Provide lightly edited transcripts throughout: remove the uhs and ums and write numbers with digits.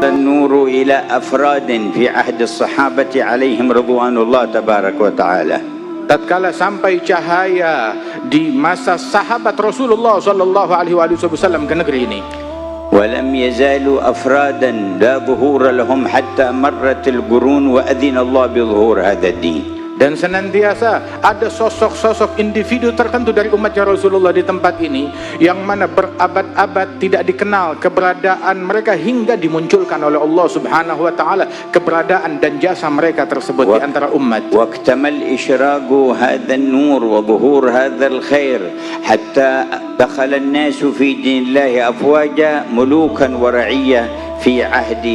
النور إلى أفراد في عهد الصحابة عليهم رضوان الله تبارك وتعالى. Tatkala sampai cahaya di masa sahabat Rasulullah sallallahu alaihi wasallam ke negeri ini. ولم يزالوا أفرادا لا ظهور لهم حتى مرت القرون وأذن الله بظهور هذا الدين. Dan senantiasa ada sosok-sosok individu tertentu dari umatnya Rasulullah di tempat ini yang mana berabad-abad tidak dikenal keberadaan mereka hingga dimunculkan oleh Allah Subhanahu wa taala keberadaan dan jasa mereka tersebut di antara umat. واكتمل إشراق هذا النور وظهور هذا الخير حتى دخل الناس في دين الله أفواجا ملوكا ورعية في عهد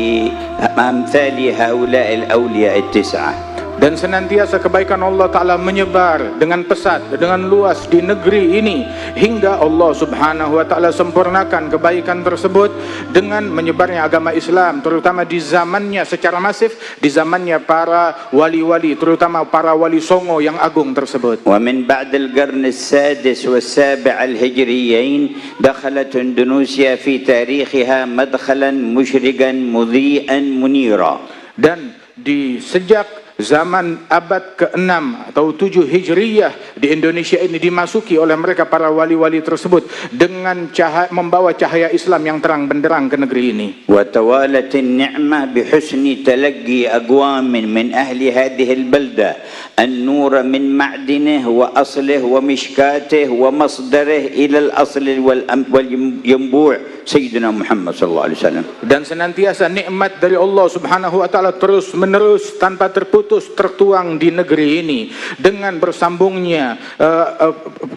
أمثال هؤلاء الأولياء التسعة. Dan senantiasa kebaikan Allah Ta'ala menyebar dengan pesat, dengan luas di negeri ini hingga Allah Subhanahu Wa Ta'ala sempurnakan kebaikan tersebut dengan menyebarnya agama Islam, terutama di zamannya secara masif, di zamannya para wali-wali, terutama para wali songo yang agung tersebut. ومن بعد القرن السادس والسابع الهجريين دخلت إندونيسيا في تاريخها مدخلا مشرقا مضيئا منيرا. Dan di sejak zaman abad ke-6 atau 7 Hijriyah di Indonesia ini dimasuki oleh mereka para wali-wali tersebut dengan membawa cahaya Islam yang terang benderang ke negeri ini. وتوالت النعمة بحسن تلقي أقوام من أهل هذه البلدة النور من معدنه وأصله ومشكاته ومصدره إلى الأصل والينبوع سيدنا محمد صلى الله عليه وسلم. Dan senantiasa nikmat dari Allah Subhanahu wa taala terus menerus tanpa terputus tertuang di negeri ini dengan bersambungnya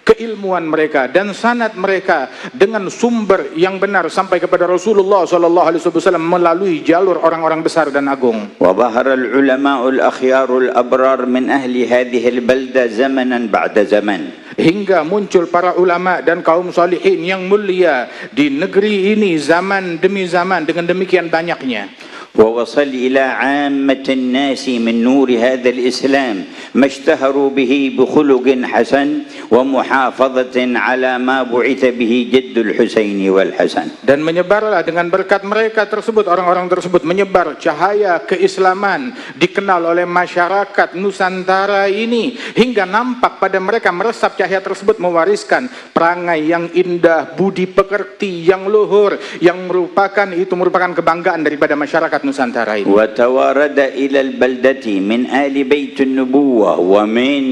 keilmuan mereka dan sanad mereka dengan sumber yang benar sampai kepada Rasulullah sallallahu alaihi wasallam melalui jalur orang-orang besar dan agung. وظهر العلماء الأخيار الأبرار من أهل هذه البلدة زمنا بعد زمن. Hingga muncul para ulama dan kaum salihin yang mulia di negeri ini zaman demi zaman dengan demikian banyaknya. ووصل إلى عامة الناس من نور هذا الإسلام ما اشتهروا به بخلق حسن ومحافظة على ما بعث به جد الحسين والحسن. Dan menyebarlah dengan berkat mereka tersebut, orang-orang tersebut menyebar cahaya keislaman dikenal oleh masyarakat Nusantara ini hingga nampak pada mereka meresap cahaya tersebut mewariskan perangai yang indah, budi pekerti yang luhur yang merupakan kebanggaan daripada masyarakat Nusantara ini. وتوارد إلى البلدة من آل بيت النبوة ومن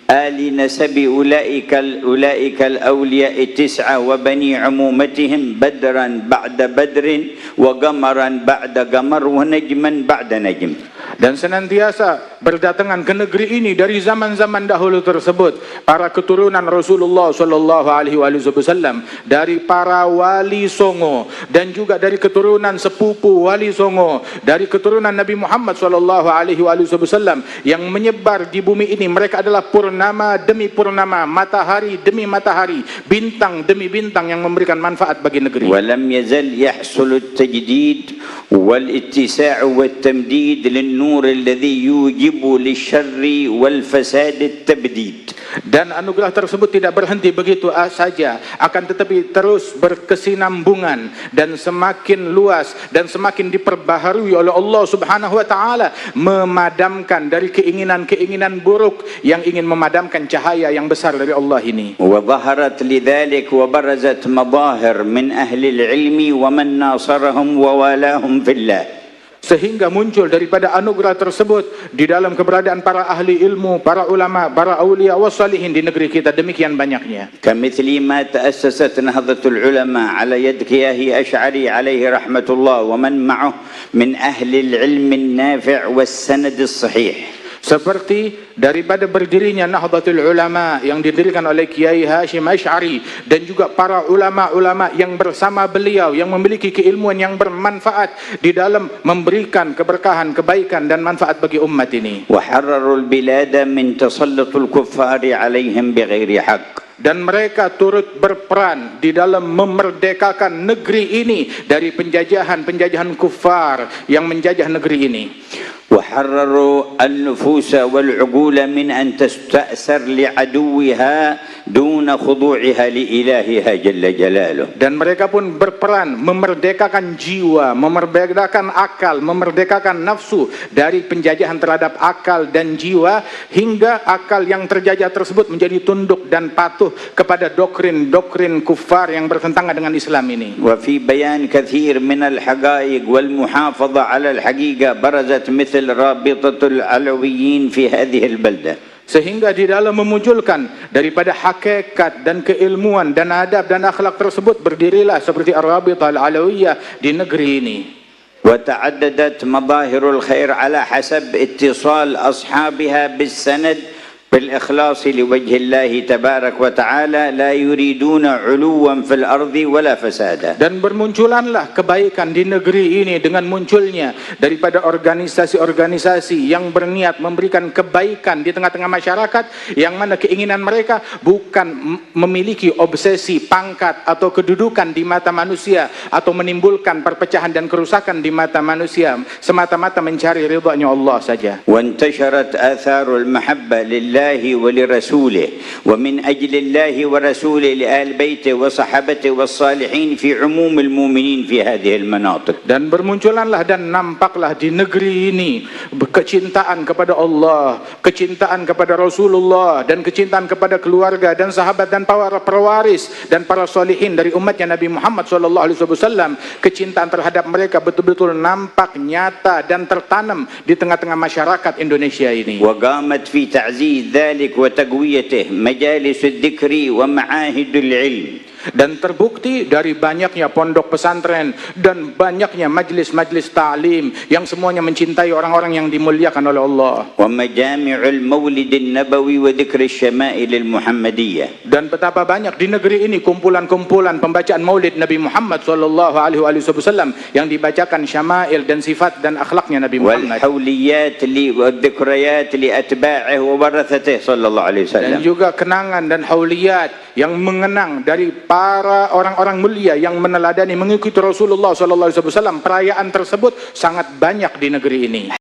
آل نسب أولئك الأولياء التسعة وبني عمومتهم بدرا بعد بدر وقمرا بعد قمر ونجما بعد نجم. Dan senantiasa berdatangan ke negeri ini dari zaman-zaman dahulu tersebut para keturunan Rasulullah sallallahu alaihi wasallam, dari para wali songo dan juga dari keturunan sepupu wali songo, dari keturunan Nabi Muhammad sallallahu alaihi wasallam yang menyebar di bumi ini. Mereka adalah purnama demi purnama, matahari demi matahari, bintang demi bintang yang memberikan manfaat bagi negeri. ولم يزل يحصل التجديد والاتساع والتمديد للنور الذي يوجب للشر والفساد التبديد. Dan anugerah tersebut tidak berhenti begitu saja, akan tetapi terus berkesinambungan dan semakin luas dan semakin diperbaharui oleh Allah Subhanahu wa taala, memadamkan dari keinginan-keinginan buruk yang ingin memadamkan cahaya yang besar dari Allah ini. وظهرت لذلك وبرزت مظاهر من أهل العلم ومن ناصرهم ووالاهم في الله. Sehingga muncul daripada anugerah tersebut di dalam keberadaan para ahli ilmu, para ulama, para aulia wassalihin di negeri kita demikian banyaknya. كمثل ما تأسست نهضة العلماء على يد كياهي أشعري عليه رحمة الله ومن معه من أهل العلم النافع والسند الصحيح. Seperti daripada berdirinya Nahdlatul Ulama yang didirikan oleh Kiai Hashim Asy'ari dan juga para ulama-ulama yang bersama beliau yang memiliki keilmuan yang bermanfaat di dalam memberikan keberkahan, kebaikan dan manfaat bagi umat ini. وحرروا البلاد من تسلط الكفار عليهم بغير حق. Dan mereka turut berperan di dalam memerdekakan negeri ini dari penjajahan kufar yang menjajah negeri ini. وحرروا النفوس والعقول من أن تستأثر لعدوها دون خضوعها لإلهها جل جلاله. Dan mereka pun berperan memerdekakan jiwa, memerdekakan akal, memerdekakan nafsu dari penjajahan terhadap akal dan jiwa, hingga akal yang terjajah tersebut menjadi tunduk dan patuh kepada doktrin kufar yang bertentangan dengan Islam ini. وفي بيان كثير من الحقائق والمحافظة على الحقيقة برزت مثل رابطة العلويين في هذه البلدة. Sehingga di dalam memunculkan daripada hakikat dan keilmuan dan adab dan akhlak tersebut, berdirilah seperti Ar-Rabithah Al-Alawiyah di negeri ini. وتعددت مظاهر الخير على حسب اتصال أصحابها بالسند بالإخلاص لوجه الله تبارك وتعالى لا يريدون علوا في الأرض ولا فسادا. Dan bermunculanlah kebaikan di negeri ini dengan munculnya daripada organisasi-organisasi yang berniat memberikan kebaikan di tengah-tengah masyarakat, yang mana keinginan mereka bukan memiliki obsesi pangkat atau kedudukan di mata manusia atau menimbulkan perpecahan dan kerusakan di mata manusia, semata-mata mencari ridha-Nya Allah saja. وانتشرت آثار المحبة لله ولرسوله ومن أجل الله ورسوله لآل بيته وصحابته والصالحين في عموم المؤمنين في هذه المناطق. Dan bermunculanlah dan nampaklah di negeri ini kecintaan kepada Allah, kecintaan kepada Rasulullah, dan kecintaan kepada keluarga dan sahabat dan para pewaris dan para solihin dari umatnya Nabi Muhammad SAW. Kecintaan terhadap mereka betul-betul nampak, nyata, dan tertanam di tengah-tengah masyarakat Indonesia ini. وقامت في تعزيز ذلك وتقويته مجالس الذكر ومعاهد العلم. Dan terbukti dari banyaknya pondok pesantren dan banyaknya majlis-majlis ta'lim yang semuanya mencintai orang-orang yang dimuliakan oleh Allah. ومجامع المولد النبوي وذكر الشمائل المحمدية. Dan betapa banyak di negeri ini kumpulan-kumpulan pembacaan Maulid Nabi Muhammad SAW yang dibacakan syama'il dan sifat dan akhlaknya Nabi Muhammad. والحوليات والذكريات لأتباعه وورثته صلى الله عليه وسلم. Dan juga kenangan dan hauliyat yang mengenang dari para orang-orang mulia yang meneladani mengikuti Rasulullah SAW. Perayaan tersebut sangat banyak di negeri ini.